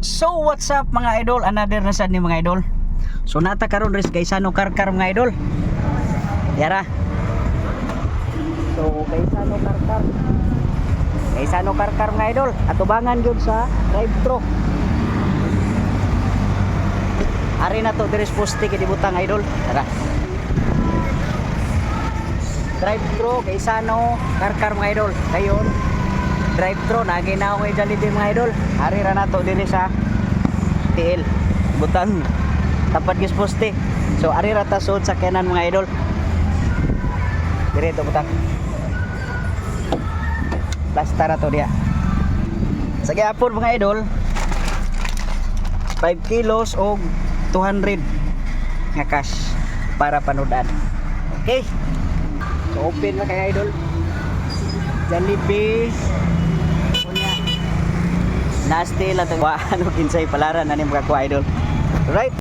So what's up mga idol, another na sad ni mga idol. So nata karon res kay Sano Karkar mga idol. Yara. So kay Sano Karkar. Kay Sano Karkar mga idol, atubangan gyud sa drive-thru. Ari na to diris poste kay dibutang idol. Tara. Drive-thru kay Sano Karkar mga idol. Kayon drive-thru nagi na ako kay Jollibee mga idol. Ari ra na to diri sa TL. Butang tapat gis poste. So ari ra ta sud sa kanan mga idol. Dire to butang. Plasta ra to dia. Sa gyapon mga idol 5 kilos o 200 nga cash para panudan. Okay. So open na kay idol. Jollibee punya nasty lang to. Ano kinsay palaran ani mga idol. Right?